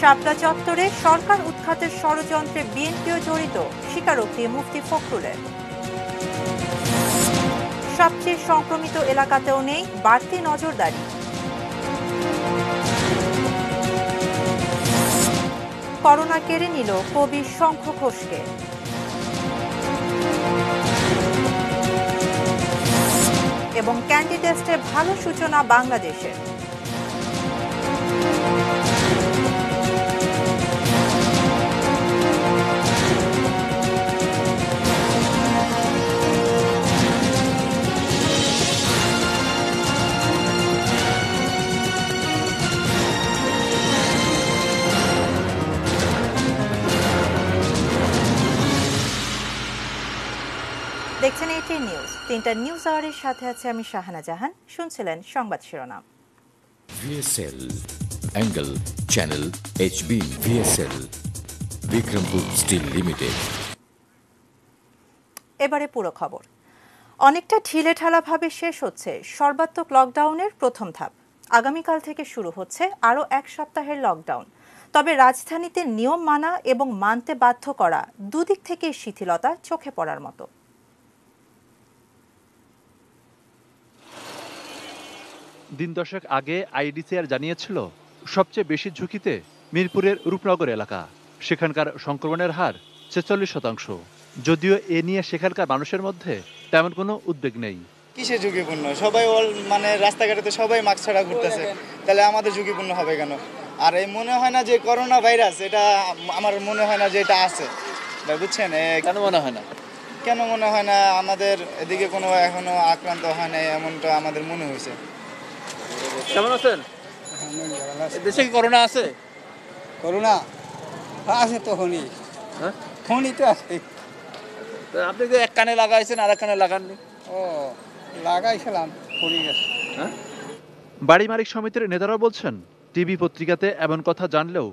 শাপলা চত্বরে সরকার উৎখাতের ষড়যন্ত্রে বিএনপিও জড়িত, স্বীকারোক্তি মুফতি ফখরুলের। সবচেয়ে সংক্রমিত এলাকাতেও নেই বাড়তি নজরদারি। করোনা কেড়ে নিল কবি শঙ্খ ঘোষকে। এবং ক্যান্ডি টেস্টে ভালো সূচনা বাংলাদেশের। দেখছেন এটিএন নিউজ। 3টা নিউজ আওয়ারের সাথে আছে আমি শাহানা জাহান। শুনছিলেন সংবাদ শিরোনাম। VSL angle channel HB VSL Bikrampur steel limited. এবারে পুরো খবর। অনেকটা ঢিলেঢালাভাবে শেষ হচ্ছে সর্বাত্মক লকডাউনের প্রথম ধাপ। আগামীকাল থেকে শুরু হচ্ছে আরও 1 সপ্তাহের লকডাউন। তবে রাজধানীতে নিয়ম মানা এবং মানতে বাধ্য করা দুদিক থেকে শিথিলতা চোখে পড়ার মতো। দিন দশেক আগে আইডিসিআর জানিয়েছিল সবচেয়ে বেশি ঝুঁকিতে মিরপুরের রূপনগর এলাকা। সেখানকার সংক্রমণের হার 46%। যদিও এ নিয়ে সেখানকার মানুষের মধ্যে তেমন কোনো উদ্বেগ নেই। কিসে ঝুঁকিপূর্ণ? সবাই রাস্তাঘাটে তো সবাই মাস্ক ছাড়া ঘুরতেছে, তাহলে আমাদের ঝুঁকিপূর্ণ হবে কেন? আর এই মনে হয় না যে করোনা ভাইরাস, এটা আমার মনে হয় না যে এটা আছে, বুঝছেন? কেন মনে হয় না? কেন মনে হয় না? আমাদের এদিকে কোনো এখনো আক্রান্ত হয় না, এমনটা আমাদের মনে হয়েছে। কেমন আছেন? দেশে কি করোনা আছে? করোনা আছে তো ফোনই, হ্যাঁ ফোনই তো আছে। আপনি তো এক কানে লাগাইছেন আর এক কানে লাগাননি। ও লাগাইছিলাম, পড়ে গেছে। বাড়ি মালিক সমিতির নেতারা বলছেন টিভি পত্রিকাতে এমন কথা জানলেও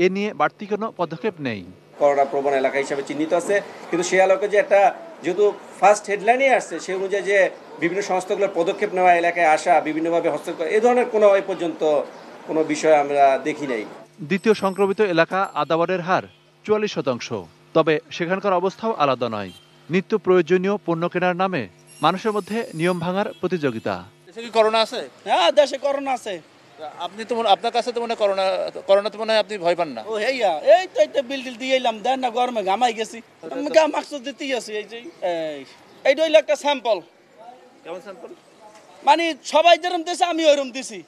এ নিয়ে বাড়তি কোনো পদক্ষেপ নেই। করোনা প্রবণ এলাকা হিসাবে চিহ্নিত আছে, কিন্তু সে আলোকে যে একটা যেহেতু ফার্স্ট হেডলাইনে আসছে, সে অনুযায়ী যে বিভিন্ন সংস্থাগুলোর পদক্ষেপ নেওয়া, এলাকায় আসা, বিভিন্নভাবে হস্তক্ষেপ, এই ধরনের কোনো এই পর্যন্ত কোনো বিষয় আমরা দেখি নাই। দ্বিতীয় সংক্রমিত এলাকা আদাবরের হার 44%। তবে সেখানকার অবস্থাও আলাদা নয়। নিত্য প্রয়োজনীয় পণ্য কেনার নামে মানুষের মধ্যে নিয়ম ভাঙার প্রতিযোগিতা। দেশে কি করোনা আছে? হ্যাঁ, দেশে করোনা আছে। আপনি তো আপনার কাছে তো মনে করোনা তো মনে হয় আপনি ভয় পান না? ও হেইয়া, এই তো বিল দিয়ে এলাম, দেন না গরমে ঘামাই গেছি, মাস্ক দিতেই আছি। এইটা হইলো একটা স্যাম্পল। কেমন স্যাম্পল? মানে সবাই যেরকম দিয়েছে আমি ওইরকম দিছি।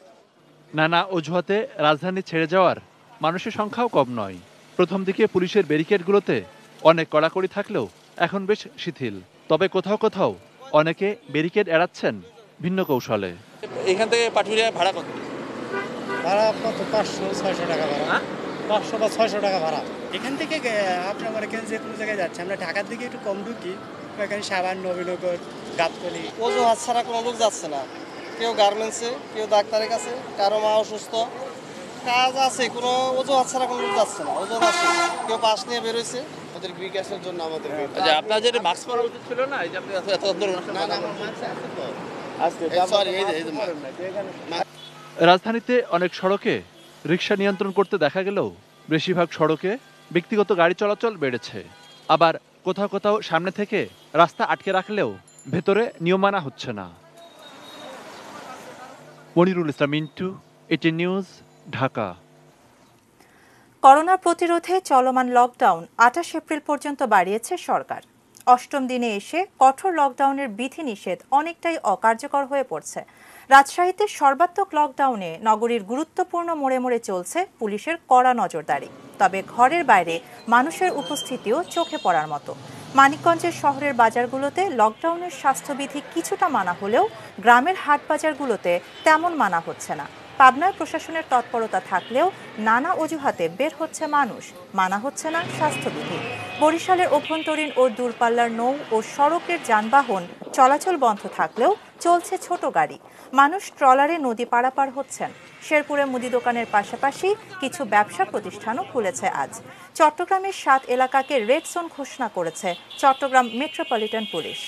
নানা অজুহাতে রাজধানী ছেড়ে যাওয়ার মানুষের সংখ্যাও কম নয়। প্রথম দিকে পুলিশের ব্যারিকেডগুলোতে অনেক কড়াকড়ি থাকলেও এখন বেশ শিথিল। তবে কোথাও কোথাও অনেকে ব্যারিকেড এড়াচ্ছেন ভিন্ন কৌশলে। এখান থেকে পাটুরিয়া ভাড়া কত? ভাড়া কত? 500-600 টাকা ভাড়া। 500 বা 600 টাকা ভাড়া। এখান থেকে আপনার মনে করেন যে কোনো জায়গায় যাচ্ছে, আমরা ঢাকার দিকে একটু কম ঢুকি, এখানে সাবান, নবীনগর, গাবতলী। অজুহাত ছাড়া কোনো লোক যাচ্ছে না। কেউ গার্মেন্টসে, কেউ ডাক্তারের কাছে, কারো মা অসুস্থ, কাজ আছে, কোনো অজুহাত ছাড়া কোনো লোক যাচ্ছে না। অজুহাত আছে, কেউ পাশ নিয়ে বেরোইছে ওদের বিকাশের জন্য। আমাদের আপনার যে মাস্ক পরা উচিত ছিল না, এই যে আপনি এত রাজধানীতে অনেক সড়কে রিকশা নিয়ন্ত্রণ করতে দেখা গেলেও বেশিরভাগ সড়কে ব্যক্তিগত গাড়ি চলাচল বেড়েছে। আবার কোথাও কোথাও সামনে থেকে রাস্তা আটকে রাখলেও ভেতরে নিয়ম মানা হচ্ছে না। Monirul Islam Mintu, ATN news, Dhaka. Corona প্রতিরোধে চলমান লকডাউন 28 এপ্রিল পর্যন্ত বাড়িয়েছে সরকার। 8ম দিনে এসে কঠোর লকডাউনের বিধিনিষেধ অনেকটাই অকার্যকর হয়ে পড়ছে। রাজশাহীতে সর্বাত্মক লকডাউনে নগরীর গুরুত্বপূর্ণ মোড়ে মোড়ে চলছে পুলিশের কড়া নজরদারি। তবে ঘরের বাইরে মানুষের উপস্থিতিও চোখে পড়ার মতো। মানিকগঞ্জের শহরের বাজারগুলোতে লকডাউনের স্বাস্থ্যবিধি কিছুটা মানা হলেও গ্রামের হাট বাজারগুলোতে তেমন মানা হচ্ছে না। পাবনার প্রশাসনের তৎপরতা থাকলেও নানা অজুহাতে বের হচ্ছে মানুষ, মানা হচ্ছে না স্বাস্থ্যবিধি। বরিশালের অভ্যন্তরীণ ও দূরপাল্লার নৌ ও সড়কের যানবাহন চলাচল বন্ধ থাকলেও চলছে ছোট গাড়ি। মানুষ ট্রলারে নদী পারাপার হচ্ছেন। শেরপুরে মুদি দোকানের পাশাপাশি কিছু ব্যবসা প্রতিষ্ঠানও খুলেছে আজ। চট্টগ্রামের 7 এলাকাকে রেড জোন ঘোষণা করেছে চট্টগ্রাম মেট্রোপলিটন পুলিশ।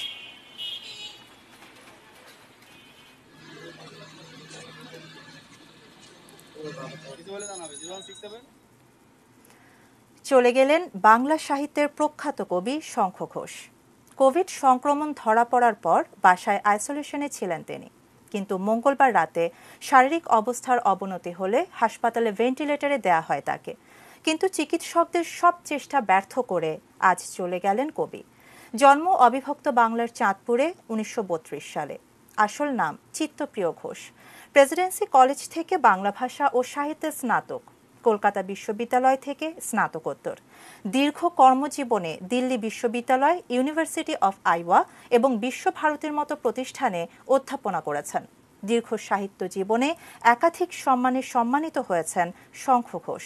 চলে গেলেন বাংলা সাহিত্যের প্রখ্যাত কবি শঙ্খ ঘোষ। কোভিড সংক্রমণ ধরা পড়ার পর বাসায় আইসোলেশনে ছিলেন তিনি, কিন্তু মঙ্গলবার রাতে শারীরিক অবস্থার অবনতি হলে হাসপাতালে ভেন্টিলেটরে দেয়া হয় তাকে। কিন্তু চিকিৎসকদের সব চেষ্টা ব্যর্থ করে আজ চলে গেলেন কবি। জন্ম অবিভক্ত বাংলার চাঁদপুরে 1932 সালে। আসল নাম চিত্তপ্রিয় ঘোষ। প্রেসিডেন্সি কলেজ থেকে বাংলা ভাষা ও সাহিত্যে স্নাতক, কলকাতা বিশ্ববিদ্যালয় থেকে স্নাতকোত্তর। দীর্ঘ কর্মজীবনে দিল্লি বিশ্ববিদ্যালয়, ইউনিভার্সিটি অফ আইওয়া এবং বিশ্বভারতীর মতো প্রতিষ্ঠানে অধ্যাপনা করেছেন। দীর্ঘ সাহিত্য জীবনে একাধিক সম্মানে সম্মানিত হয়েছেন শঙ্খ ঘোষ।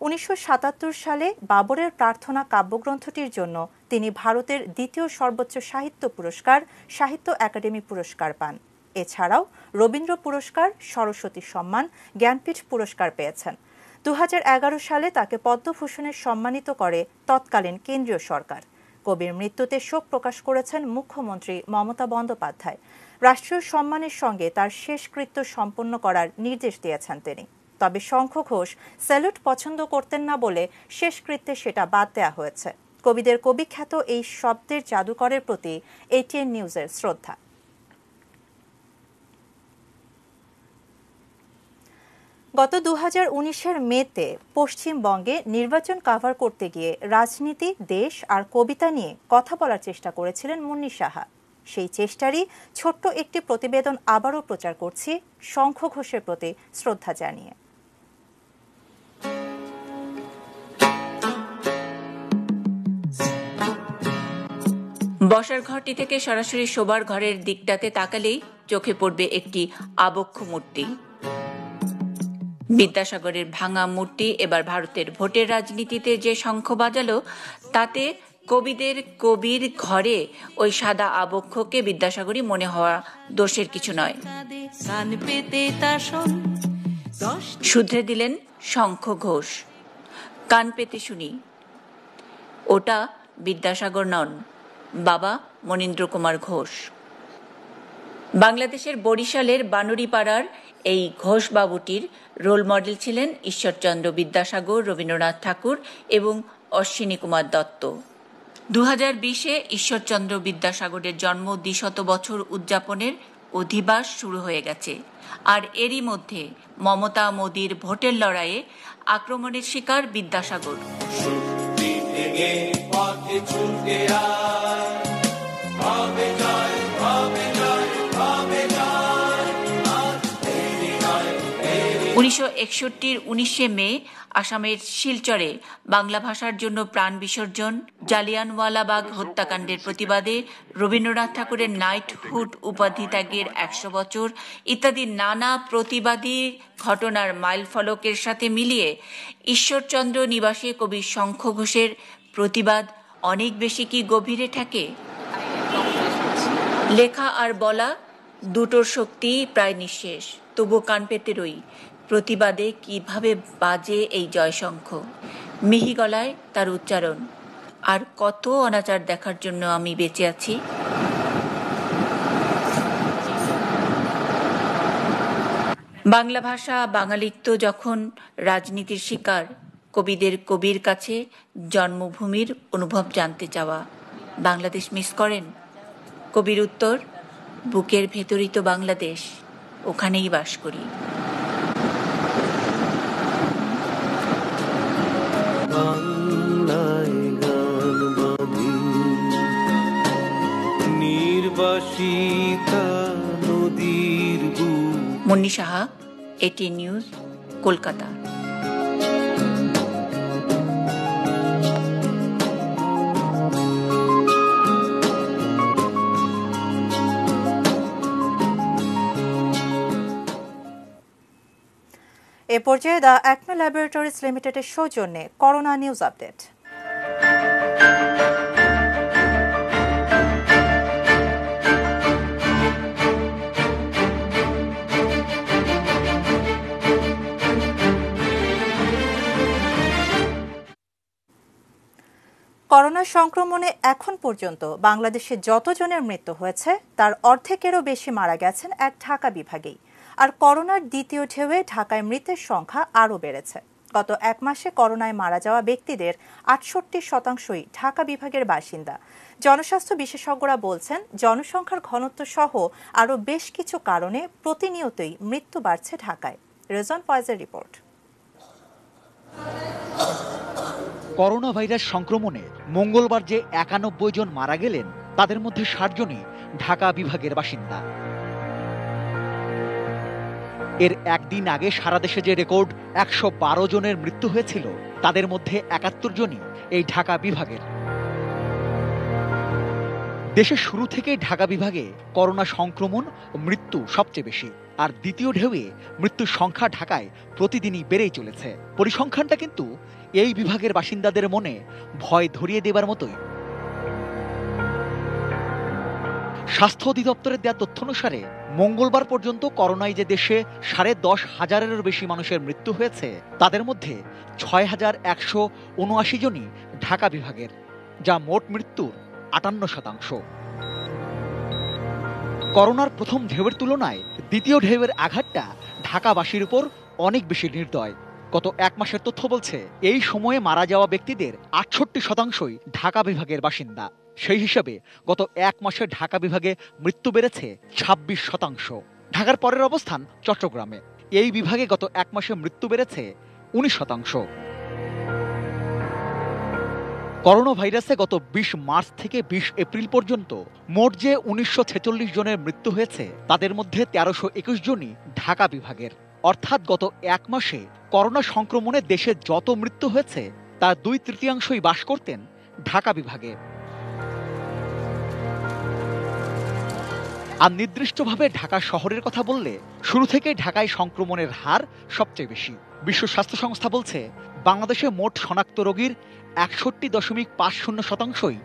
1977 সালে বাবরের প্রার্থনা কাব্যগ্রন্থটির জন্য তিনি ভারতের দ্বিতীয় সর্বোচ্চ সাহিত্য পুরস্কার সাহিত্য একাডেমি পুরস্কার পান। এছাড়াও রবীন্দ্র পুরস্কার, সরস্বতী সম্মান, জ্ঞানপীঠ পুরস্কার পেয়েছেন। 2011 সালে তাকে পদ্মভূষণে সম্মানিত করে তৎকালীন কেন্দ্রীয় সরকার। কবির মৃত্যুতে শোক প্রকাশ করেছেন মুখ্যমন্ত্রী মমতা বন্দ্যোপাধ্যায়। রাষ্ট্রীয় সম্মানের সঙ্গে তার শেষকৃত্য সম্পন্ন করার নির্দেশ দিয়েছেন তিনি। তবে শঙ্খ ঘোষ স্যালুট পছন্দ করতেন না বলে শেষকৃত্যে সেটা বাদ দেওয়া হয়েছে। কবিদের কবিখ্যাত এই শব্দের জাদুকরের প্রতি ATN নিউজের শ্রদ্ধা। গত 2019-এর মেতে পশ্চিমবঙ্গে নির্বাচন কভার করতে গিয়ে রাজনীতি, দেশ আর কবিতা নিয়ে কথা বলার চেষ্টা করেছিলেন মুন্নি সাহা। সেই চেষ্টারই ছোট্ট একটি প্রতিবেদন আবারও প্রচার করছি শঙ্খ ঘোষের প্রতি শ্রদ্ধা জানিয়ে। বসার ঘরটি থেকে সরাসরি শোবার ঘরের দিকটাতে তাকালেই চোখে পড়বে একটি আবক্ষ মূর্তি। বিদ্যাসাগরের ভাঙা মূর্তি এবার ভারতের ভোটের রাজনীতিতে যে শঙ্খ বাজালো, তাতে কবিদের কবির ঘরে ওই সাদা আবক্ষকে বিদ্যাসাগরই মনে হওয়া দোষের কিছু নয়। শুধরে দিলেন শঙ্খ ঘোষ। কান পেতে শুনি, ওটা বিদ্যাসাগর নন, বাবা মনীন্দ্র কুমার ঘোষ। বাংলাদেশের বরিশালের বানুড়িপাড়ার এই ঘোষ বাবুটির রোল মডেল ছিলেন ঈশ্বরচন্দ্র বিদ্যাসাগর, রবীন্দ্রনাথ ঠাকুর এবং অশ্বিনী কুমার দত্ত। 2020-এ ঈশ্বরচন্দ্র বিদ্যাসাগরের জন্ম 200 বছর উদযাপনের অধিবাস শুরু হয়ে গেছে। আর এরই মধ্যে মমতা মোদির ভোটের লড়াইয়ে আক্রমণের শিকার বিদ্যাসাগর। উনিশশো 1961 মে আসামের শিলচরে বাংলা ভাষার জন্য প্রাণ বিসর্জন, জালিয়ানওয়ালাবাগ হত্যাকাণ্ডের প্রতিবাদে রবীন্দ্রনাথ ঠাকুরের নাইটহুড উপাধি ত্যাগের 100 বছর ইত্যাদি নানা প্রতিবাদী ঘটনার মাইলফলকের সাথে মিলিয়ে ঈশ্বরচন্দ্র নিবাসে কবি শঙ্খ ঘোষের প্রতিবাদ অনেক বেশি কি গভীরে ঠেকে? লেখা আর বলা দুটোর শক্তি প্রায় নিঃশেষ, তবু কান পেতে রই প্রতিবাদে কিভাবে বাজে এই জয়শঙ্খ। মিহি গলায় তার উচ্চারণ। আর কত অনাচার দেখার জন্য আমি বেঁচে আছি। বাংলা ভাষা, বাঙালিত্ব যখন রাজনীতির শিকার, কবিদের কবির কাছে জন্মভূমির অনুভব জানতে চাওয়া। বাংলাদেশ মিস করেন? কবির উত্তর, বুকের ভেতরই তো বাংলাদেশ, ওখানেই বাস করি। Munni Saha, ATN news, Kolkata. এ পর্যায়ে দ্য অ্যাকমে ল্যাবরেটরিজ লিমিটেডের সৌজন্যে করোনা নিউজ আপডেট। করোনা সংক্রমণে এখন পর্যন্ত বাংলাদেশে যতজনের মৃত্যু হয়েছে তার অর্ধেকেরও বেশি মারা গেছেন এক ঢাকা বিভাগেই। আর করোনার দ্বিতীয় ঢেউয়ে ঢাকায় মৃতের সংখ্যা আরও বেড়েছে। গত এক মাসে করোনায় মারা যাওয়া ব্যক্তিদের ৬৮% ঢাকা বিভাগের বাসিন্দা। জনস্বাস্থ্য বিশেষজ্ঞরা বলছেন, জনসংখ্যার ঘনত্ব সহ আরও বেশ কিছু কারণে প্রতিনিয়তই মৃত্যু বাড়ছে ঢাকায়। রেজন ফয়েজের রিপোর্ট। করোনা ভাইরাস সংক্রমণে মঙ্গলবার যে ৯১ জন মারা গেলেন, তাদের মধ্যে ৬০ জনই ঢাকা বিভাগের বাসিন্দা। এর একদিন আগে সারা দেশে যে রেকর্ড ১১২ জনের মৃত্যু হয়েছিল, তাদের মধ্যে ৭১ জনই এই ঢাকা বিভাগের। দেশের শুরু থেকেই ঢাকা বিভাগে করোনা সংক্রমণ ও মৃত্যু সবচেয়ে বেশি, আর দ্বিতীয় ঢেউয়ে মৃত্যুর সংখ্যা ঢাকায় প্রতিদিনই বেড়েই চলেছে। পরিসংখ্যানটা কিন্তু এই বিভাগের বাসিন্দাদের মনে ভয় ধরিয়ে দেবার মতোই। স্বাস্থ্য অধিদপ্তরের দেওয়া তথ্য অনুসারে মঙ্গলবার পর্যন্ত করোনায় যে দেশে ১০,৫০০-এরও বেশি মানুষের মৃত্যু হয়েছে, তাদের মধ্যে ৬,১৭৯ জনই ঢাকা বিভাগের, যা মোট মৃত্যুর ৫৮%। করোনার প্রথম ঢেউয়ের তুলনায় দ্বিতীয় ঢেউয়ের আঘাতটা ঢাকাবাসীর উপর অনেক বেশি নির্দয়। গত এক মাসের তথ্য বলছে, এই সময়ে মারা যাওয়া ব্যক্তিদের ৬৮%ই ঢাকা বিভাগের বাসিন্দা। সেই হিসাবে গত এক মাসে ঢাকা বিভাগে মৃত্যু বেড়েছে ২৬%। ঢাকার পরের অবস্থান চট্টগ্রামে। এই বিভাগে গত এক মাসে মৃত্যু বেড়েছে ১৯%। করোনা ভাইরাসে গত ২০ মার্চ থেকে ২০ এপ্রিল পর্যন্ত মোট যে ১৯৪৬ জনের মৃত্যু হয়েছে, তাদের মধ্যে ১৩২১ জনই ঢাকা বিভাগের। অর্থাৎ গত এক মাসে করোনা সংক্রমণে দেশে যত মৃত্যু হয়েছে, তার ২/৩ বাস করতেন ঢাকা বিভাগে। আর নির্দিষ্টভাবে ঢাকা শহরের কথা বললে, শুরু থেকেই ঢাকায় সংক্রমণের হার সবচেয়ে বেশি। বিশ্ব স্বাস্থ্য সংস্থা বলছে, বাংলাদেশে মোট শনাক্ত রোগীর ৬১.৫০%ই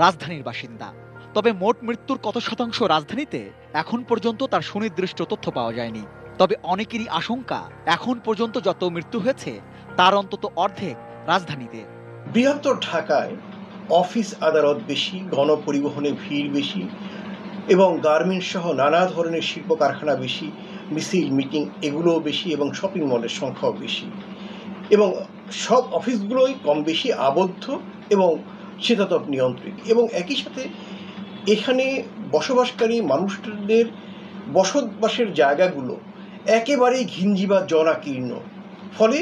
রাজধানীর বাসিন্দা। তবে মোট মৃত্যুর কত শতাংশ রাজধানীতে, এখন পর্যন্ত তার সুনির্দিষ্ট তথ্য পাওয়া যায়নি। তবে অনেকেরই আশঙ্কা, এখন পর্যন্ত যত মৃত্যু হয়েছে, তার অন্তত অর্ধেক রাজধানীতে। বৃহত্তর ঢাকায় অফিস আদালত বেশি, গণপরিবহনে ভিড় বেশি এবং গার্মেন্টস সহ নানা ধরনের শিল্প কারখানা বেশি, মিছিল মিটিং এগুলোও বেশি এবং শপিং মলের সংখ্যাও বেশি, এবং সব অফিসগুলোই কম বেশি আবদ্ধ এবং শীতাতপ নিয়ন্ত্রিত। এবং একই সাথে এখানে বসবাসকারী মানুষদের বসবাসের জায়গাগুলো একেবারেই ঘিঞ্জি বা জনাকীর্ণ, ফলে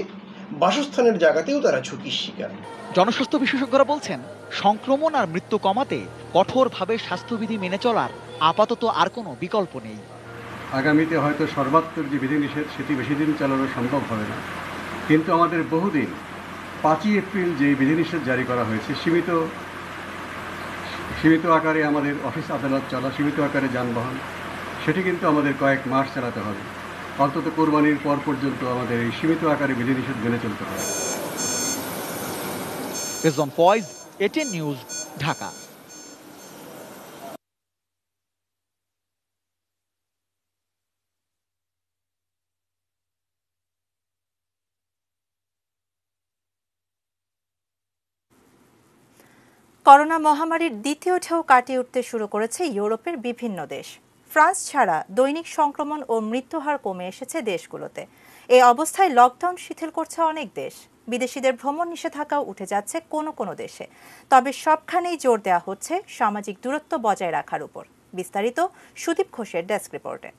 বাসস্থানের জায়গাতেও তারা ঝুঁকির শিকার। জনস্বাস্থ্য বিশেষজ্ঞরা বলছেন, সংক্রমণ আর মৃত্যু কমাতে কঠোরভাবে স্বাস্থ্যবিধি মেনে চলার আপাতত আর কোনো বিকল্প নেই। আগামীতে হয়তো সর্বাত্মক যে বিধিনিষেধ, সেটি বেশি দিন চালানো সম্ভব হবে না, কিন্তু আমাদের বহুদিন ৫ই এপ্রিল যে বিধিনিষেধ জারি করা হয়েছে, সীমিত আকারে আমাদের অফিস আদালত চলা, সীমিত আকারে যানবাহন, সেটি কিন্তু আমাদের কয়েক মাস চালাতে হবে। অন্তত কোরবানির পর পর্যন্ত আমাদের এই সীমিত আকারে বিধিনিষেধ মেনে চলতে হবে। Rezon Foyez, ATN news, Dhaka. Corona মহামারীর দ্বিতীয় ঢেউ কাটিয়ে উঠতে শুরু করেছে ইউরোপের বিভিন্ন দেশ। ফ্রান্স ছাড়া দৈনিক সংক্রমণ ও মৃত্যুহার কমে এসেছে দেশগুলোতে। এই অবস্থায় লকডাউন শিথিল করছে অনেক দেশ। বিদেশিদের ভ্রমণ নিষেধাজ্ঞাও উঠে যাচ্ছে কোনো কোনো দেশে। তবে সবখানেই জোর দেওয়া হচ্ছে সামাজিক দূরত্ব বজায় রাখার উপর। বিস্তারিত সুদীপ ঘোষের ডেস্ক রিপোর্টে।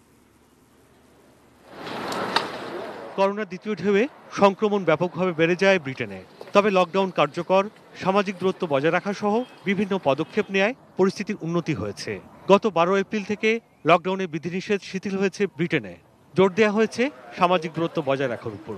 করোনার দ্বিতীয় ঢেউয়ে সংক্রমণ ব্যাপকভাবে বেড়ে যায় ব্রিটেনে। তবে লকডাউন কার্যকর, সামাজিক দূরত্ব বজায় রাখা সহ বিভিন্ন পদক্ষেপ নেয় পরিস্থিতির উন্নতি হয়েছে। গত ১২ এপ্রিল থেকে লকডাউনের বিধিনিষেধ শিথিল হয়েছে ব্রিটেনে। জোর দেওয়া হয়েছে সামাজিক দূরত্ব বজায় রাখার উপর।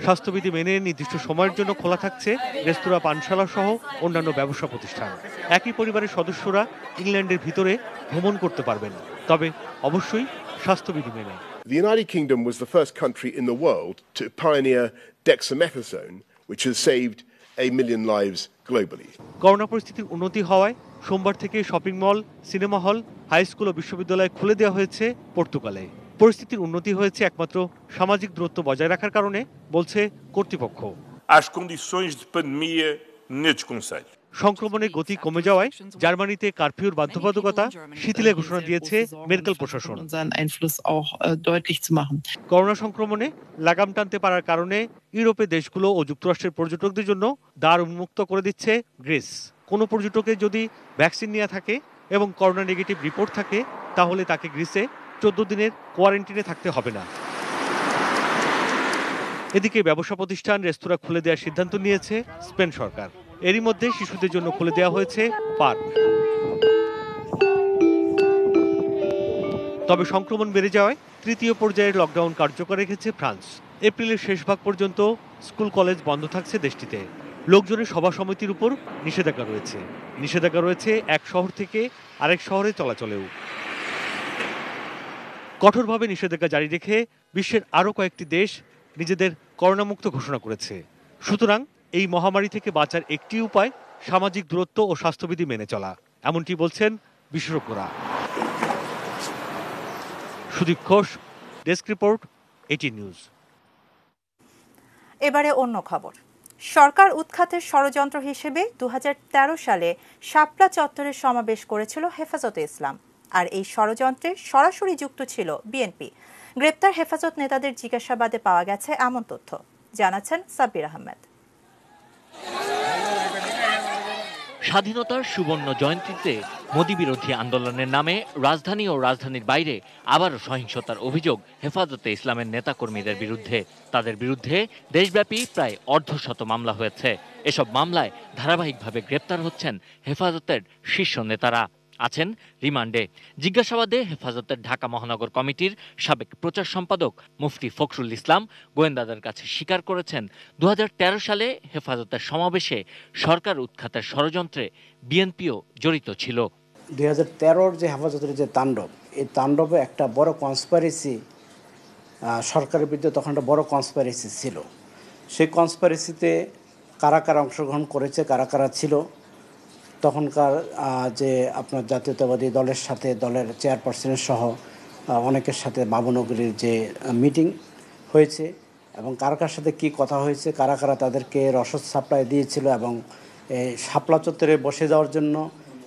স্বাস্থ্যবিধি মেনে নির্দিষ্ট সময়ের জন্য খোলা থাকছে রেস্তোরাঁ, পানশালা সহ অন্যান্য ব্যবসা প্রতিষ্ঠান। একই পরিবারের সদস্যরা ইংল্যান্ডের ভিতরে ভ্রমণ করতে পারবেন, তবে অবশ্যই স্বাস্থ্যবিধি মেনে। The United Kingdom was the first country in the world to pioneer dexamethasone, which has saved 1 million lives globally. Corona পরিস্থিতির উন্নতি হওয়ায় সোমবার থেকে shopping mall, cinema hall, high school ও বিশ্ববিদ্যালয় খুলে দেওয়া হয়েছে পর্তুগালে। পরিস্থিতির উন্নতি হয়েছে একমাত্র সামাজিক দূরত্ব বজায় রাখার কারণে, বলছে কর্তৃপক্ষ। As condições de pandemia nestes concelhos. সংক্রমণের গতি কমে যাওয়ায় জার্মানিতে কারফিউর বাধ্যবাধকতা শিথিলের ঘোষণা দিয়েছে মেরকেল প্রশাসন। করোনা সংক্রমণে লাগাম টানতে পারার কারণে ইউরোপের দেশগুলো ও যুক্তরাষ্ট্রের পর্যটকদের জন্য দ্বার উন্মুক্ত করে দিচ্ছে গ্রিস। কোনো পর্যটকের যদি ভ্যাকসিন নেওয়া থাকে এবং করোনা নেগেটিভ রিপোর্ট থাকে তাহলে তাকে গ্রিসে 14 দিনের কোয়ারেন্টিনে থাকতে হবে না। এদিকে ব্যবসা প্রতিষ্ঠান, রেস্তোরাঁ খুলে দেওয়ার সিদ্ধান্ত নিয়েছে স্পেন সরকার। এরই মধ্যে শিশুদের জন্য খুলে দেওয়া হয়েছে পার্ক। তবে সংক্রমণ বেড়ে যাওয়ায় তৃতীয় পর্যায়ের লকডাউন কার্যকর রেখেছে ফ্রান্স। এপ্রিলের শেষ ভাগ পর্যন্ত স্কুল কলেজ বন্ধ থাকছে দেশটিতে। লোকজনের সভা সমিতির উপর নিষেধাজ্ঞা রয়েছে। নিষেধাজ্ঞা রয়েছে এক শহর থেকে আরেক শহরে চলাচলেও। কঠোরভাবে নিষেধাজ্ঞা জারি রেখে বিশ্বের আরও কয়েকটি দেশ নিজেদের করোনামুক্ত ঘোষণা করেছে। সুতরাং এই মহামারী থেকে বাঁচার একটি উপায় সামাজিক দূরত্ব ও স্বাস্থ্যবিধি মেনে চলা, এমনটি বলছেন বিশেষজ্ঞরা। সুদীপ ঘোষ, ডেস্ক রিপোর্ট, এটি নিউজ। এবারে অন্য খবর। সরকার উৎখাতের ষড়যন্ত্র হিসেবে 2013 সালে শাপলা চত্বরে সমাবেশ করেছিল হেফাজতে ইসলাম, আর এই ষড়যন্ত্রে সরাসরি যুক্ত ছিল বিএনপি। গ্রেপ্তার হেফাজত নেতাদের জিজ্ঞাসাবাদে পাওয়া গেছে এমন তথ্য, জানাচ্ছেন সাব্বির আহমেদ। স্বাধীনতার সুবর্ণ জয়ন্তীতে মোদি বিরোধী আন্দোলনের নামে রাজধানী ও রাজধানীর বাইরে আবারও সহিংসতার অভিযোগ হেফাজতে ইসলামের নেতাকর্মীদের বিরুদ্ধে। তাদের বিরুদ্ধে দেশব্যাপী প্রায় অর্ধশত মামলা হয়েছে। এসব মামলায় ধারাবাহিকভাবে গ্রেপ্তার হচ্ছেন হেফাজতের শীর্ষ নেতারা, আছেন রিমান্ডে। জিজ্ঞাসাবাদে হেফাজতের ঢাকা মহানগর কমিটির সাবেক প্রচার সম্পাদক মুফতি ফখরুল ইসলাম গোয়েন্দাদের কাছে স্বীকার করেছেন 2013 সালে হেফাজতের সমাবেশে সরকার উৎখাতের ষড়যন্ত্রে বিএনপিও জড়িত ছিল। 2013 যে হেফাজতের যে তাণ্ডব, এই তাণ্ডবে একটা বড় কনস্পাইরেসি সরকারের বিরুদ্ধে তখন একটা বড় কনস্পাইরেসি ছিল। সেই কনস্পাইরেসিতে কারা কারা অংশগ্রহণ করেছে, কারা কারা ছিল, তখনকার যে আপনার জাতীয়তাবাদী দলের সাথে দলের চেয়ারপারসনের সহ অনেকের সাথে বাবুনগরীর যে মিটিং হয়েছে এবং কার কার সাথে কী কথা হয়েছে, কারা কারা তাদেরকে রসদ সাপ্লাই দিয়েছিল এবং শাপলা চত্বরে বসে যাওয়ার জন্য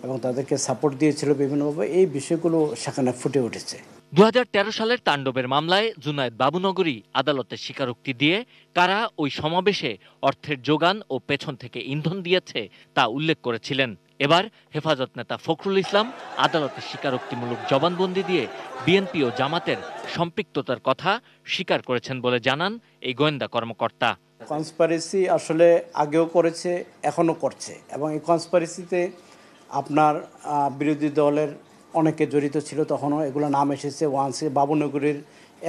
এবং তাদেরকে সাপোর্ট দিয়েছিল বিভিন্নভাবে, এই বিষয়গুলো সেখানে ফুটে উঠেছে। 2013 সালের তাণ্ডবের মামলায় জুনায়েদ বাবুনগরী আদালতে স্বীকারোক্তি দিয়ে কারা ওই সমাবেশে অর্থের যোগান ও পেছন থেকে ইন্ধন দিয়েছে তা উল্লেখ করেছিলেন। এবার হেফাজত নেতা ফখরুল ইসলাম আদালতে স্বীকারোক্তিমূলক জবানবন্দি দিয়ে বিএনপি ও জামাতের সম্পৃক্ততার কথা স্বীকার করেছেন বলে জানান এই গোয়েন্দা কর্মকর্তা। কনস্পাইরেসি আসলে আগেও করেছে, এখনও করছে এবং এই কনস্পাইরেসিতে আপনার বিরোধী দলের অনেকে জড়িত ছিল, তখনও এগুলো নাম এসেছে। বাবুনগরীর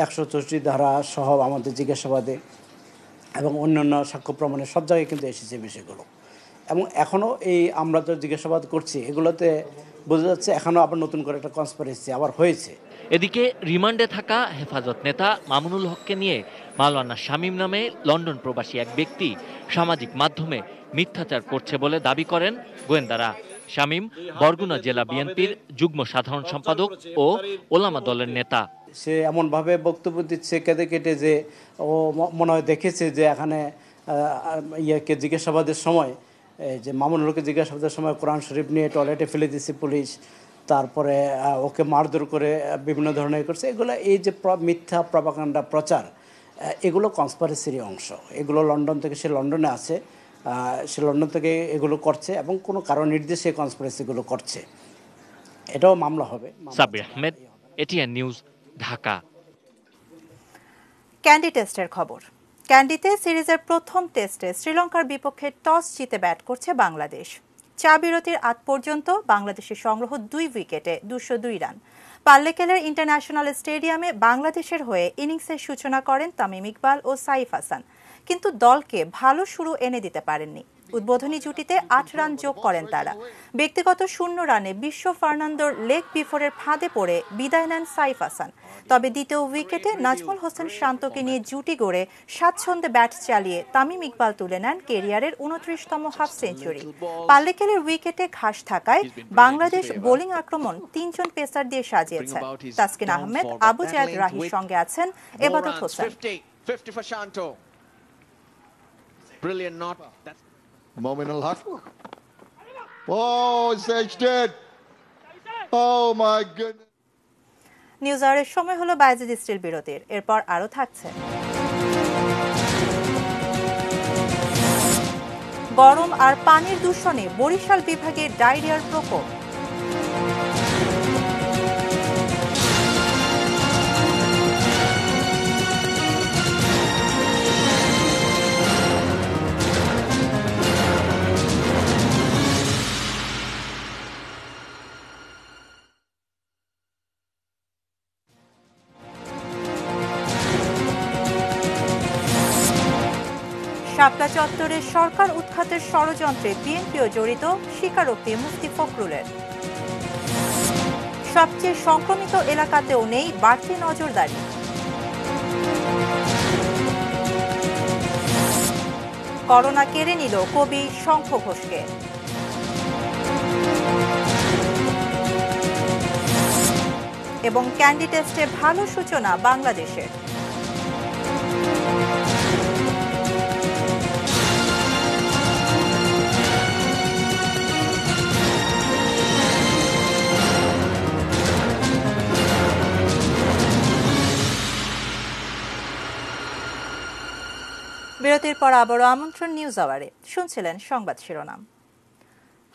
164 ধারা সহ আমাদের জিজ্ঞাসাবাদে এবং অন্যান্য সাক্ষ্য প্রমাণে সব জায়গায় কিন্তু এসেছে বিষয়গুলো। এবং এখনও এই আমরা তো জিজ্ঞাসাবাদ করছি, এগুলোতে বোঝা যাচ্ছে এখনও আবার নতুন করে একটা কনস্পাইরেসি আবার হয়েছে। এদিকে রিমান্ডে থাকা হেফাজত নেতা মামুনুল হককে নিয়ে মাওলানা শামীম নামে লন্ডন প্রবাসী এক ব্যক্তি সামাজিক মাধ্যমে মিথ্যাচার করছে বলে দাবি করেন গোয়েন্দারা। শামীম বরগুনা জেলা বিএনপির যুগ্ম সাধারণ সম্পাদক ও ওলামা দলের নেতা। সে এমনভাবে বক্তব্য দিচ্ছে কেঁদে কেটে যে ও মনে হয় দেখেছে যে এখানে ইয়েকে জিজ্ঞাসাবাদের সময় যে মামুনুলকে জিজ্ঞাসাবাদের সময় কোরআন শরীফ নিয়ে টয়লেটে ফেলে দিচ্ছে পুলিশ, তারপরে ওকে মারধর করে বিভিন্ন ধরনের করছে। এগুলো এই যে মিথ্যা প্রপাগান্ডা প্রচার, এগুলো কনস্পাইরেসির অংশ। এগুলো লন্ডন থেকে, সে লন্ডনে আছে, সে লন্ডন থেকে এগুলো করছে এবং কোনো কারণ নির্দেশে কনস্পাইরেসিগুলো করছে। এটাও মামলা হবে। Sabbir Ahmed, ATN news, Dhaka. Candy টেস্টের খবর। ক্যান্ডিতে সিরিজের প্রথম টেস্টে শ্রীলঙ্কার বিপক্ষে টস জিতে ব্যাট করছে বাংলাদেশ। চা বিরতির আগ পর্যন্ত বাংলাদেশের সংগ্রহ 2 উইকেটে 202 রান। পাল্লেকেলের ইন্টারন্যাশনাল স্টেডিয়ামে বাংলাদেশের হয়ে ইনিংসের সূচনা করেন তামিম ইকবাল ও সাইফ হাসান, কিন্তু দলকে ভালো শুরু এনে দিতে পারেননি। উদ্বোধনী জুটিতে 8 রান যোগ করেন তারা। ব্যক্তিগত 0 রানে বিশ্ব ফার্নান্দোর লেগ বিফোরের ফাঁদে পড়ে বিদায় নেন সাইফ হাসান। তবে দ্বিতীয় উইকেটে নাজমুল হোসেন শান্তকে নিয়ে জুটি গড়ে স্বাচ্ছন্দ্যে ব্যাট চালিয়ে তামিম ইকবাল তুলে নেন কেরিয়ারের 29তম হাফ সেঞ্চুরি। পাল্লেকেলের উইকেটে ঘাস থাকায় বাংলাদেশ বোলিং আক্রমণ 3 জন পেসার দিয়ে সাজিয়েছে। তাসকিন আহমেদ, আবু জায়েদ রাহির সঙ্গে আছেন এবাদত Hossain. Brilliant not. Mominul Haq. Oh, it's edged it. Oh my goodness. News আওয়ারের সময় হলো বায়েজিদ স্টিল বিরতির, এরপর আরো থাকছে গরম আর পানির দূষণে বরিশাল বিভাগে ডায়রিয়ার প্রকোপ। শাপলা চত্বরে সরকার উৎখাতের ষড়যন্ত্রে বিএনপিও জড়িত, স্বীকারোক্তি মুফতি ফখরুলের। সবচেয়ে সংক্রমিত এলাকাতেও নেই বাড়তি নজরদারি। করোনা কেড়ে নিল কবি শঙ্খ ঘোষকে। এবং ক্যান্ডি টেস্টে ভালো সূচনা বাংলাদেশের। বিরতির পর আবারও আমন্ত্রণ নিউজ আওয়ারে। শুনছিলেন সংবাদ শিরোনাম।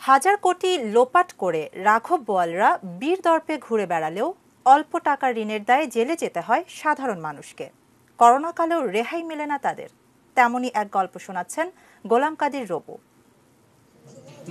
হাজার কোটি লোপাট করে রাঘব বোয়ালরা বীর দর্পে ঘুরে বেড়ালেও অল্প টাকার ঋণের দায়ে জেলে যেতে হয় সাধারণ মানুষকে। করোনাকালেও রেহাই মেলে না তাদের। তেমনই এক গল্প শোনাচ্ছেন গোলাম কাদির রবু।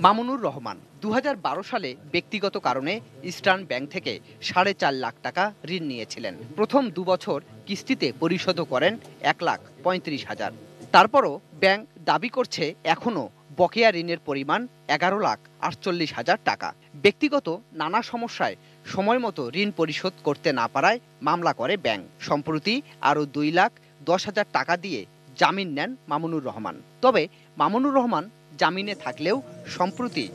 মামুনুর রহমান 2012 সালে ব্যক্তিগত কারণে ইস্টার্ন ব্যাংক থেকে 4.5 লাখ টাকা ঋণ নিয়েছিলেন। প্রথম 2 বছর কিস্তিতে পরিশোধ করেন 1,35,000। তারপরও ব্যাংক দাবি করছে এখনও বকেয়া ঋণের পরিমাণ 11,48,000 টাকা। ব্যক্তিগত নানা সমস্যায় সময় মতো ঋণ পরিশোধ করতে না পারায় মামলা করে ব্যাংক। সম্প্রতি আরও 2,10,000 টাকা দিয়ে জামিন নেন মামুনুর রহমান। তবে মামুনুর রহমান জামিনে থাকলেও সম্প্রতি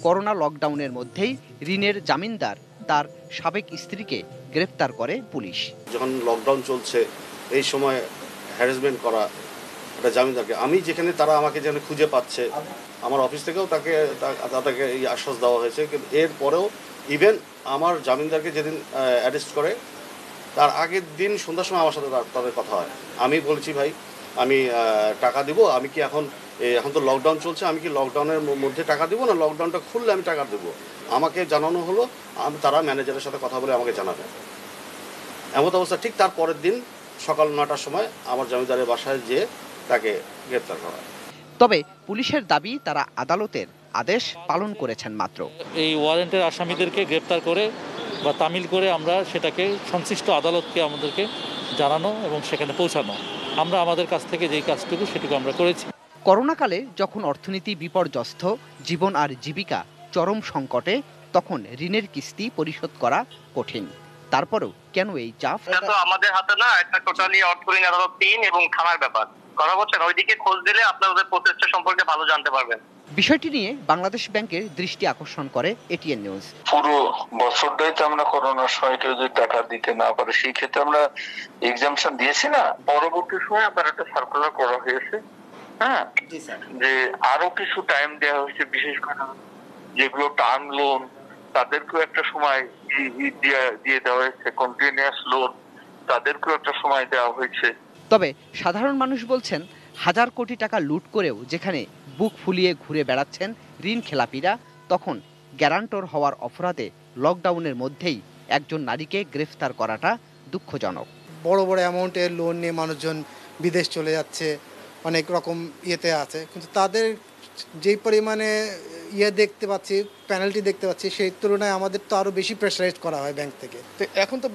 করোনা লকডাউনের মধ্যেই ঋণের জামিনদার তার সাবেক স্ত্রীকে গ্রেফতার করে পুলিশ। যখন লকডাউন চলছে এই সময় হ্যারাসমেন্ট করা একটা জামিনদারকে, আমি যেখানে তারা আমাকে যেন খুঁজে পাচ্ছে, আমার অফিস থেকেও তাকে এই আশ্বাস দেওয়া হয়েছে। কিন্তু এরপরেও ইভেন আমার জামিনদারকে যেদিন অ্যারেস্ট করে তার আগের দিন সন্ধ্যার সময় আমার সাথে তাদের কথা হয়। আমি বলছি ভাই আমি টাকা দিব, আমি কি এখন তো লকডাউন চলছে, আমি কি লকডাউনের মধ্যে টাকা দিব না লকডাউনটা খুললে আমি টাকা দেবো? আমাকে জানানো হলো তারা ম্যানেজারের সাথে কথা বলে আমাকে জানাবে। এমন অবস্থা ঠিক তার পরের দিন সকাল 9টার সময় আমার জমিদারের বাসায় যেয়ে তাকে গ্রেপ্তার করা। তবে পুলিশের দাবি তারা আদালতের আদেশ পালন করেছেন মাত্র। এই ওয়ারেন্টের আসামিদেরকে গ্রেপ্তার করে বা তামিল করে আমরা সেটাকে সংশ্লিষ্ট আদালতকে আমাদেরকে জানানো এবং সেখানে পৌঁছানো, আমরা আমাদের কাছ থেকে যেই কাজটুকু সেটুকু আমরা করেছি। করোনাকালে যখন অর্থনীতি বিপর্যস্ত, জীবন আর জীবিকা চরম সংকটে, তখন ঋণের কিস্তি পরিশোধ করা কঠিন। তারপরেও কেন এই চাপ? এটা তো আমাদের হাতে না, এটা টোটালি অর্থ ঋণ আদালত 3 এবং থানার ব্যাপার। কথা বলছেন, ওইদিকে খোঁজ দিলে আপনাদের প্রচেষ্টা সম্পর্কে ভালো জানতে পারবেন। বিষয়টি নিয়ে বাংলাদেশ ব্যাংকের দৃষ্টি আকর্ষণ করে এটিএন নিউজ। পুরো বছরটাই তো আমরা করোনার সময় কেউ যদি টাকা দিতে না পারে সেই ক্ষেত্রে আমরা এক্সাম্পশন দিয়েছি না। পরবর্তী সময় আবার একটা সার্কুলার করা হয়েছে, হ্যাঁ, যে আরো কিছু টাইম দেওয়া হয়েছে, বিশেষ করে যেগুলো টার্ম লোন তাদেরকেও একটা সময় দিয়ে দেওয়া হয়েছে, কন্টিনিউয়াস লোন তাদেরকেও একটা সময় দেওয়া হয়েছে। তবে সাধারণ মানুষ বলছেন, হাজার কোটি টাকা লুট করেও যেখানে বুক ফুলিয়ে ঘুরে বেড়াচ্ছেন ঋণ খেলাপিরা, তখন গ্যারান্টর হওয়ার অপরাধে লকডাউনের মধ্যেই একজন নারীকে গ্রেফতার করাটা দুঃখজনক। বড় বড় অ্যামাউন্টের লোন নিয়ে মানুষজন বিদেশ চলে যাচ্ছে, অনেক রকম ইয়েতে আছে, কিন্তু তাদের যেই পরিমাণে দেখতে পাচ্ছি, পেনাল্টি দেখতে পাচ্ছি, সেই তুলনায় আমাদের তো আরও বেশি প্রেসারাইজ করা হয় ব্যাংক থেকে। তো এখন তো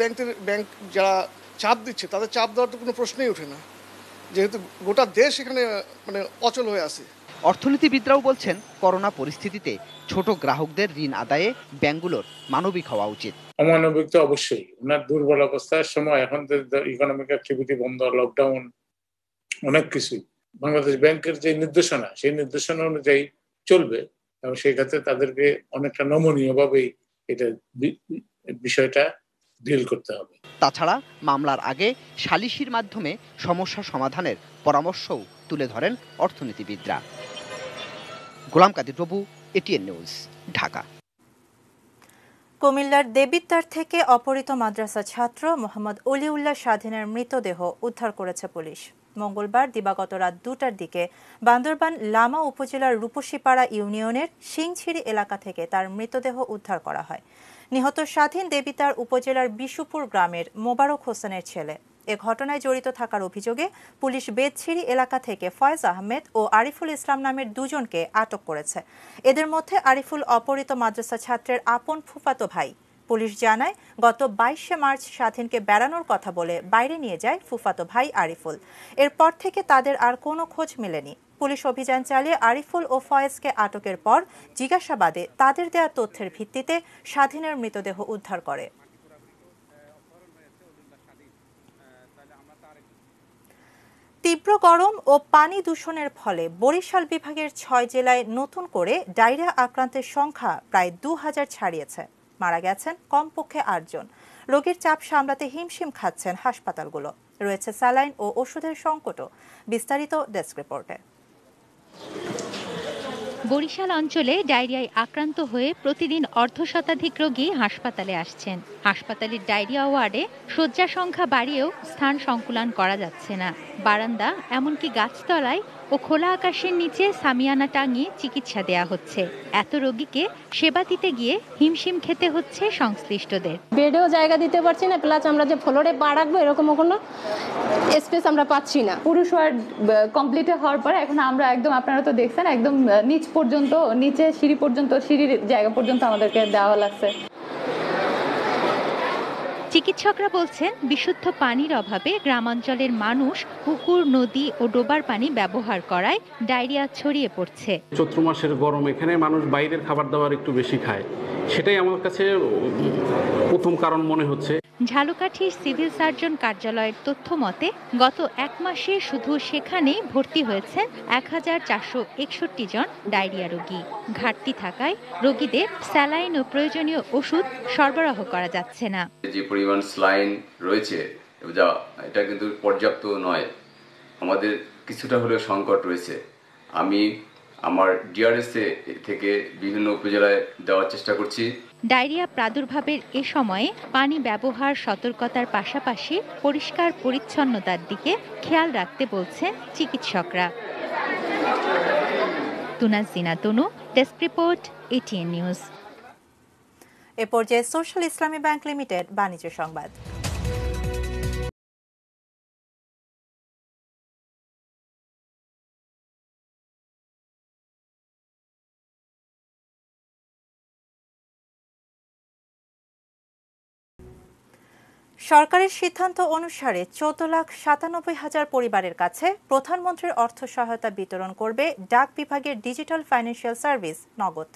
ব্যাংক যারা চাপ দিচ্ছে তাদের চাপ দেওয়ার তো কোনো প্রশ্নই ওঠে না, যেহেতু গোটা দেশ এখানে মানে অচল হয়ে আছে। অর্থনীতিবিদরাও বলছেন, করোনা পরিস্থিতিতে ছোট গ্রাহকদের ঋণ আদায়ে ব্যাংকগুলোর মানবিক হওয়া উচিত। অমানবিক তো অবশ্যই, ওনার দুর্বল অবস্থার সময়, এখন তো ইকোনমিক অ্যাক্টিভিটি বন্ধ, লকডাউন, অনেক কিছুই। বাংলাদেশ ব্যাংকের যে নির্দেশনা, সেই নির্দেশনা অনুযায়ী চলবে এবং সেই ক্ষেত্রে তাদেরকে অনেকটা নমনীয়ভাবেই এটা বিষয়টা ডিল করতে হবে। তাছাড়া মামলার আগে সালিসির মাধ্যমে সমস্যা সমাধানের পরামর্শও তুলে ধরেন অর্থনীতিবিদরা। গোলাম কাদির রবু, এটিএন নিউজ। ঢাকা। কুমিল্লার দেবিদ্বার থেকে অপহৃত মাদ্রাসা ছাত্র মোহাম্মদ অলিউল্লাহ স্বাধীনের মৃতদেহ উদ্ধার করেছে পুলিশ। মঙ্গলবার দিবাগত রাত 2টার দিকে বান্দরবান লামা উপজেলার রূপসীপাড়া ইউনিয়নের সিংছিড়ি এলাকা থেকে তার মৃতদেহ উদ্ধার করা হয়। নিহত স্বাধীন দেবিদ্বার উপজেলার বিশুপুর গ্রামের মোবারক হোসেনের ছেলে। এ ঘটনায় জড়িত থাকার অভিযোগে পুলিশ বেদছিড়ি এলাকা থেকে ফয়েজ আহমেদ ও আরিফুল ইসলাম নামের দুজনকে আটক করেছে। এদের মধ্যে আরিফুল অপহৃত মাদ্রাসা ছাত্রের আপন ফুফাতো ভাই। পুলিশ জানায়, গত 22শে মার্চ স্বাধীনকে বেড়ানোর কথা বলে বাইরে নিয়ে যায় ফুফাতো ভাই আরিফুল। এরপর থেকে তাদের আর কোনো খোঁজ মেলেনি। পুলিশ অভিযান চালিয়ে আরিফুল ও ফয়েজকে আটকের পর জিজ্ঞাসাবাদে তাদের দেয়া তথ্যের ভিত্তিতে স্বাধীনের মৃতদেহ উদ্ধার করে। তীব্র গরম ও পানি দূষণের ফলে বরিশাল বিভাগের 6 জেলায় নতুন করে ডায়রিয়া আক্রান্তের সংখ্যা প্রায় 2000 ছাড়িয়েছে। মারা গেছেন কমপক্ষে 8 জন। রোগীর চাপ সামলাতে হিমশিম খাচ্ছেন হাসপাতালগুলো। রয়েছে স্যালাইন ও ওষুধের সংকটও। বিস্তারিত ডেস্ক রিপোর্টে। বরিশাল অঞ্চলে ডায়রিয়ায় আক্রান্ত হয়ে প্রতিদিন অর্ধশতাধিক রোগী হাসপাতালে আসছেন। হাসপাতালের ডায়রিয়া ওয়ার্ডে শয্যা সংখ্যা বাড়িয়েও স্থান সংকুলান করা যাচ্ছে না। বারান্দা এমনকি গাছতলায় ও খোলা আকাশের নিচে সামিয়ানা টাঙিয়ে চিকিৎসা দেয়া হচ্ছে। এত রোগীকে সেবা দিতে গিয়ে হিমশিম খেতে হচ্ছে সংশ্লিষ্টদের। বেডেও জায়গা দিতে পারছি না, প্লাস আমরা যে ফ্লোরে পা রাখবো এরকম কোনো স্পেস আমরা পাচ্ছি না। পুরুষ ওয়ার্ড কমপ্লিট হওয়ার পরে এখন আমরা একদম, আপনারা তো দেখছেন, একদম নিচ পর্যন্ত, নিচে সিঁড়ি পর্যন্ত, সিঁড়ির জায়গা পর্যন্ত আমাদেরকে দেওয়া লাগছে। চিকিৎসকরা বলছেন, বিশুদ্ধ পানির অভাবে গ্রামাঞ্চলের মানুষ পুকুর, নদী ও ডোবার পানি ব্যবহার করায় ডায়রিয়া ছড়িয়ে পড়ছে। চৈত্র মাসের গরম, এখানে মানুষ বাইরের খাবার দাবার একটু বেশি খায়, সেটাই আমার কাছে প্রথম কারণ মনে হচ্ছে। ঝালকাঠির সিভিল সার্জন কার্যালয়ের তথ্য মতে গত 1 মাসে শুধু সেখানেই ভর্তি হয়েছেন 1461 জন ডায়রিয়া রোগী। ঘাটতি থাকায় রোগীদের স্যালাইন ও প্রয়োজনীয় ওষুধ সরবরাহ করা যাচ্ছে না। যে পরিমাণ স্যালাইন রয়েছে এটা কিন্তু পর্যাপ্ত নয়। আমাদের কিছুটা হলেও সংকট রয়েছে। আমি আমার ডিআরএস থেকে বিভিন্ন উপজেলায় দেওয়ার চেষ্টা করছি। ডায়রিয়া প্রাদুর্ভাবের এ সময়ে পানি ব্যবহার সতর্কতার পাশাপাশি পরিষ্কার পরিচ্ছন্নতার দিকে খেয়াল রাখতে বলছেন চিকিৎসকরা। তুনাজিনা তনু, ডেস্ক রিপোর্ট, এটিএন নিউজ। এ পর্যায়ে সোশ্যাল ইসলামী ব্যাংক লিমিটেড বাণিজ্য সংবাদ। সরকারের সিদ্ধান্ত অনুসারে 14,97,000 পরিবারের কাছে প্রধানমন্ত্রীর অর্থ সহায়তা বিতরণ করবে ডাক বিভাগের ডিজিটাল ফাইন্যান্সিয়াল সার্ভিস নগদ।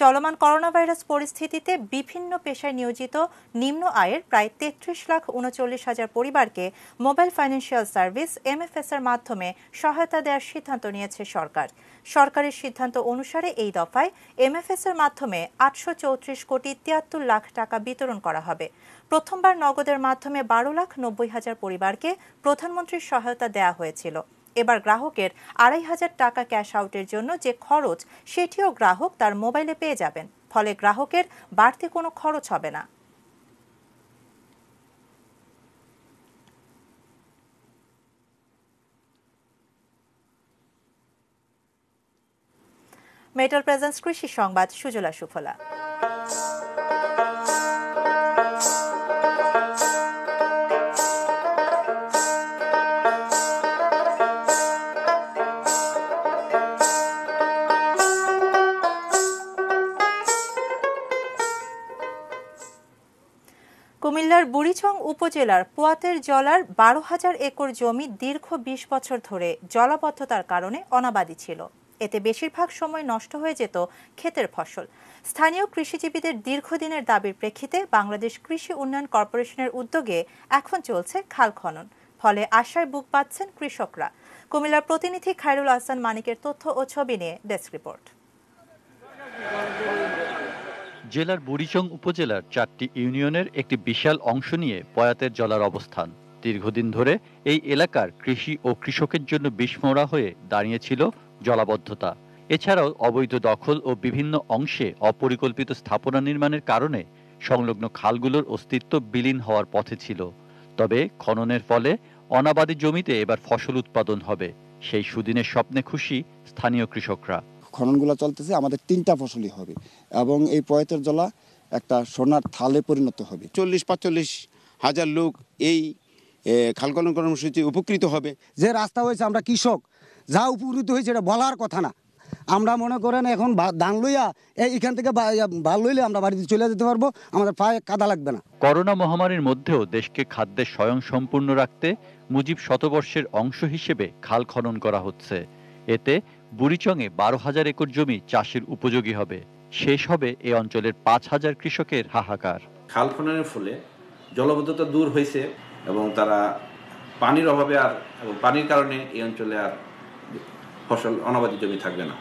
চলমান করোনা ভাইরাস পরিস্থিতিতে বিভিন্ন পেশায় নিয়োজিত নিম্ন আয়ের প্রায় 33,39,000 পরিবারকে মোবাইল ফাইন্যান্সিয়াল সার্ভিস MFS এর মাধ্যমে সহায়তা দেওয়ার সিদ্ধান্ত নিয়েছে সরকার। সরকারের সিদ্ধান্ত অনুসারে এই দফায় MFS এর মাধ্যমে 834,73,00,000 টাকা বিতরণ করা হবে। প্রথমবার নগদের মাধ্যমে 12,90,000 পরিবারকে প্রধানমন্ত্রীর সহায়তা দেওয়া হয়েছিল। এবার গ্রাহকের 2,500 টাকা ক্যাশ আউটের জন্য যে খরচ, সেটিও গ্রাহক তার মোবাইলে পেয়ে যাবেন। ফলে গ্রাহকের বাড়তি কোনো খরচ হবে না। মেটাল প্রেজেন্স কৃষি সংবাদ, সুজলা সুফলা। কুমিল্লার বুড়িচং উপজেলার পোয়াতের জলার 12,000 একর জমি দীর্ঘ 20 বছর ধরে জলাবদ্ধতার কারণে অনাবাদি ছিল। এতে বেশিরভাগ সময় নষ্ট হয়ে যেত ক্ষেতের ফসল। স্থানীয় কৃষিজীবীদের দীর্ঘদিনের দাবির প্রেক্ষিতে বাংলাদেশ কৃষি উন্নয়ন কর্পোরেশনের উদ্যোগে এখন চলছে খাল খনন। ফলে আশায় বুক বাঁধছেন কৃষকরা। কুমিল্লার প্রতিনিধি খায়রুল আহসান মানিকের তথ্য ও ছবি নিয়ে ডেস্ক রিপোর্ট। জেলার বুড়িচং উপজেলার 4টি ইউনিয়নের একটি বিশাল অংশ নিয়ে পয়াতের জলার অবস্থান। দীর্ঘদিন ধরে এই এলাকার কৃষি ও কৃষকের জন্য বিষমোড়া হয়ে দাঁড়িয়েছিল জলাবদ্ধতা। এছাড়াও অবৈধ দখল ও বিভিন্ন অংশে অপরিকল্পিত স্থাপনা নির্মাণের কারণে সংলগ্ন খালগুলোর অস্তিত্ব বিলীন হওয়ার পথে ছিল। তবে খননের ফলে অনাবাদি জমিতে এবার ফসল উৎপাদন হবে, সেই সুদিনের স্বপ্নে খুশি স্থানীয় কৃষকরা। খননগুলো চলতেছে, আমাদের 3টা ফসলই হবে এবং এই পয়েতের জলা একটা সোনার থালে পরিণত হবে। 40-45 হাজার লোক এই খাল খনন কর্মসূচি উপকৃত হবে। যে রাস্তা হয়েছে আমরা কৃষক যা উপকৃত হয়েছে এটা বলার কথা না। আমরা মনে করেন এখন ধান লইয়া এইখান থেকে ভাল লইলে আমরা বাড়িতে চলে যেতে পারবো, আমাদের পায়ে কাদা লাগবে না। করোনা মহামারীর মধ্যেও দেশকে খাদ্যে স্বয়ংসম্পূর্ণ রাখতে মুজিব শতবর্ষের অংশ হিসেবে খাল খনন করা হচ্ছে। এতে বুড়িচংয়ে 12,000 একর জমি চাষের উপযোগী হবে। শেষ হবে এ অঞ্চলের 5,000 কৃষকের হাহাকার। খাল খননের ফলে জলবদ্ধতা দূর হয়েছে এবং তারা পানির অভাবে এবং পানির কারণে এই অঞ্চলে আর ফসল অনাবাদি জমি থাকবে না।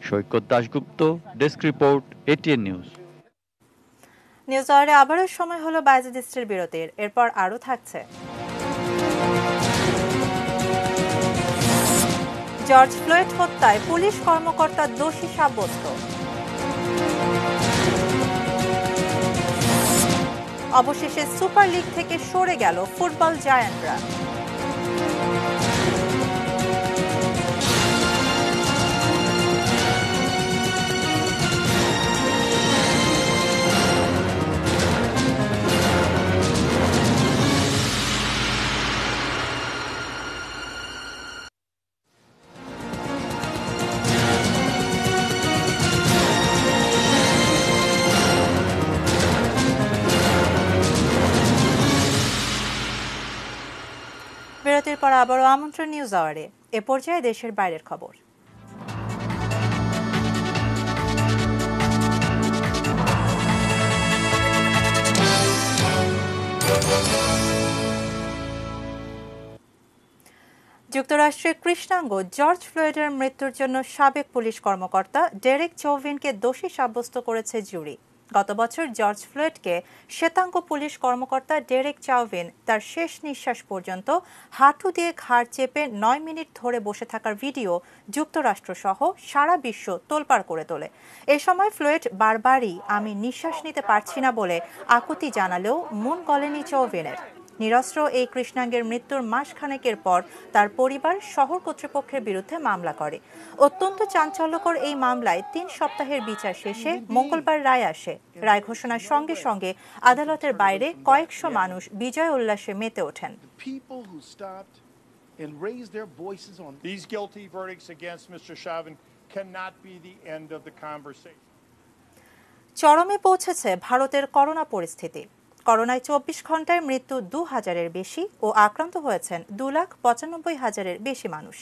Saikat Dasgupta, desk report, ATN news. News আওয়ারে আবারও সময় হলো বায়েজিদ স্টিল বিরতির, এরপর আরও থাকছে। জর্জ ফ্লয়েড হত্যায় পুলিশ কর্মকর্তা দোষী সাব্যস্ত। অবশেষে সুপার লিগ থেকে সরে গেল ফুটবল জায়ান্টরা। বিরতির পর আবারও আমন্ত্রণ নিউজ আওয়ারে। এ পর্যায়ে দেশের বাইরের খবর। যুক্তরাষ্ট্রের কৃষ্ণাঙ্গ জর্জ ফ্লয়েডের মৃত্যুর জন্য সাবেক পুলিশ কর্মকর্তা ডেরেক চৌভিনকে দোষী সাব্যস্ত করেছে জুরি। গত বছর জর্জ ফ্লয়েডকে শ্বেতাঙ্গ পুলিশ কর্মকর্তা ডেরেক চাউভিন তার শেষ নিঃশ্বাস পর্যন্ত হাঁটু দিয়ে ঘাড় চেপে 9 মিনিট ধরে বসে থাকার ভিডিও যুক্তরাষ্ট্রসহ সারা বিশ্ব তোলপাড় করে তোলে। এ সময় ফ্লয়েড বারবারই আমি নিঃশ্বাস নিতে পারছি না বলে আকুতি জানালেও মন গলেনি চৌভিনের। নিরস্ত্র এই কৃষ্ণাঙ্গের মৃত্যুর মাসখানেকের পর তার পরিবার শহর কর্তৃপক্ষের বিরুদ্ধে মামলা করে। অত্যন্ত চাঞ্চল্যকর এই মামলায় 3 সপ্তাহের বিচার শেষে মঙ্গলবার রায় আসে। রায় ঘোষণার সঙ্গে সঙ্গে আদালতের বাইরে কয়েকশো মানুষ বিজয় উল্লাসে মেতে ওঠেন। চরমে পৌঁছেছে ভারতের করোনা পরিস্থিতি। করোনায় 24 ঘন্টায় মৃত্যু 2,000-এর বেশি ও আক্রান্ত হয়েছেন 2,95,000-এর বেশি মানুষ।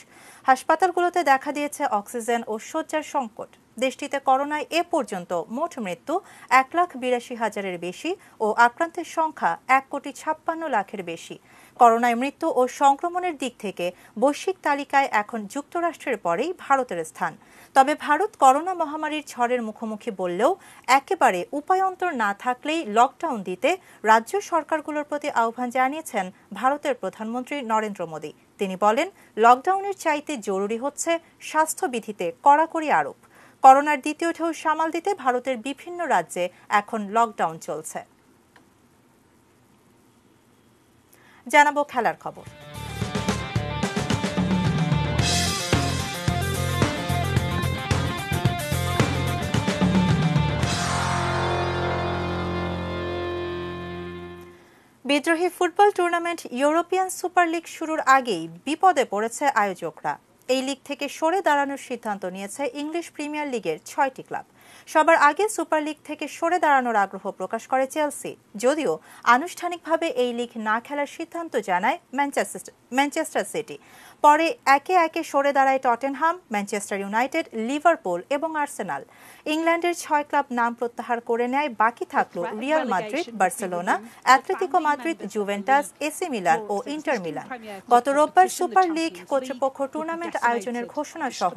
হাসপাতালগুলোতে দেখা দিয়েছে অক্সিজেন ও শয্যার সংকট। দেশটিতে করোনায় এ পর্যন্ত মোট মৃত্যু 1,82,000-এর বেশি ও আক্রান্তের সংখ্যা 1,56,00,000-এর বেশি। করোনায় মৃত্যু ও সংক্রমণের দিক থেকে বৈশ্বিক তালিকায় এখন যুক্তরাষ্ট্রের পরেই ভারতের স্থান। তবে ভারত করোনা মহামারীর ঝড়ের মুখোমুখি বললেও একেবারে উপায়ন্তর না থাকলেই লকডাউন দিতে রাজ্য সরকারগুলোর প্রতি আহ্বান জানিয়েছেন ভারতের প্রধানমন্ত্রী নরেন্দ্র মোদী। তিনি বলেন, লকডাউনের চাইতে জরুরি হচ্ছে স্বাস্থ্যবিধিতে কড়াকড়ি আরোপ। করোনার দ্বিতীয় ঢেউ সামাল দিতে ভারতের বিভিন্ন রাজ্যে এখন লকডাউন চলছে। জানাবো খেলার খবর। বিদ্রোহী football tournament European super league শুরুর আগেই বিপদে পড়েছে আয়োজকরা। এই লিগ থেকে সরে দাঁড়ানোর সিদ্ধান্ত নিয়েছে ইংলিশ প্রিমিয়ার লিগের 6টি ক্লাব। সবার আগে সুপার লিগ থেকে সরে দাঁড়ানোর আগ্রহ প্রকাশ করে চেলসি, যদিও আনুষ্ঠানিকভাবে এই লিগ না খেলার সিদ্ধান্ত জানায় ম্যানচেস্টার সিটি। পরে একে একে সরে দাঁড়ায় টটেনহাম, ম্যানচেস্টার ইউনাইটেড, লিভারপুল এবং আর্সেনাল। ইংল্যান্ডের 6 ক্লাব নাম প্রত্যাহার করে নেয়, বাকি থাকলো Real Madrid, Barcelona, Atletico Madrid, Juventus, AC Milan ও ইন্টার মিলান। গত রোববার সুপার লিগ কর্তৃপক্ষ টুর্নামেন্ট আয়োজনের ঘোষণা সহ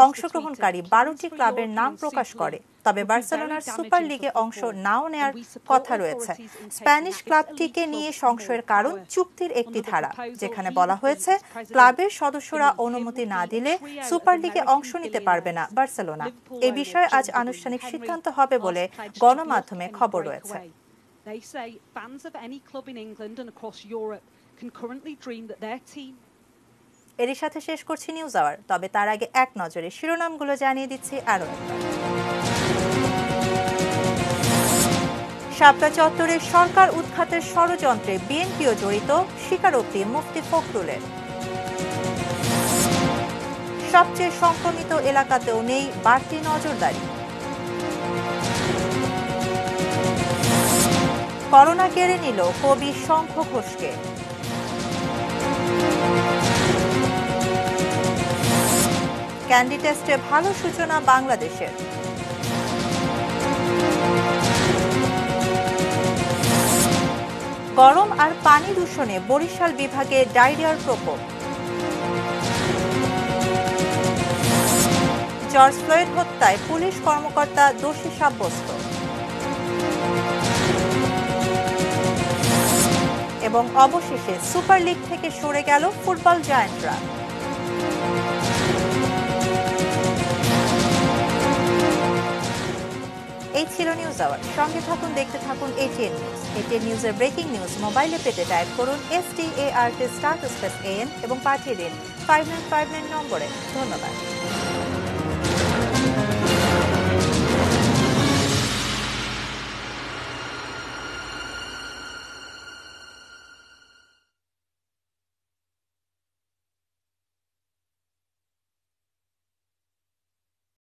অংশগ্রহণকারী 12টি ক্লাবের নাম প্রকাশ করে। তবে বার্সেলোনার সুপার লিগে অংশ নাও নেয়ার কথা রয়েছে। স্প্যানিশ ক্লাবটিকে নিয়ে সংশয়ের কারণ চুক্তির একটি ধারা, যেখানে বলা হয়েছে ক্লাবের সদস্যরা অনুমতি না দিলে সুপার লিগে অংশ নিতে পারবে না বার্সেলোনা। এ বিষয়ে আজ আনুষ্ঠানিক সিদ্ধান্ত হবে বলে গণমাধ্যমে খবর রয়েছে। এরই সাথে শেষ করছি নিউজ আওয়ার, তবে তার আগে এক নজরে শিরোনামগুলো জানিয়ে দিচ্ছি আরো একবার। শাপলা চত্বরে সরকার উৎখাতের ষড়যন্ত্রে বিএনপিও জড়িত, স্বীকারোক্তি মুফতি ফখরুলের। সবচেয়ে সংক্রমিত এলাকাতেও নেই বাড়তি নজরদারি। করোনা কেড়ে নিল কবি শঙ্খ ঘোষকে। ক্যান্ডি টেস্টে ভালো সূচনা বাংলাদেশের। গরম আর পানি দূষণে বরিশাল বিভাগে ডায়রিয়ার প্রকোপ। জর্জ ফ্লয়েড হত্যায় পুলিশ কর্মকর্তা দোষী সাব্যস্ত। এবং অবশেষে সুপার লিগ থেকে সরে গেল ফুটবল জায়ান্টরা। এই ছিল নিউজ আওয়ার। সঙ্গে থাকুন, দেখতে থাকুন এটিএন নিউজ। এটিএন নিউজের ব্রেকিং নিউজ মোবাইলে পেতে টাইপ করুন START *AN এবং পাঠিয়ে দিন 5959 নম্বরে। ধন্যবাদ।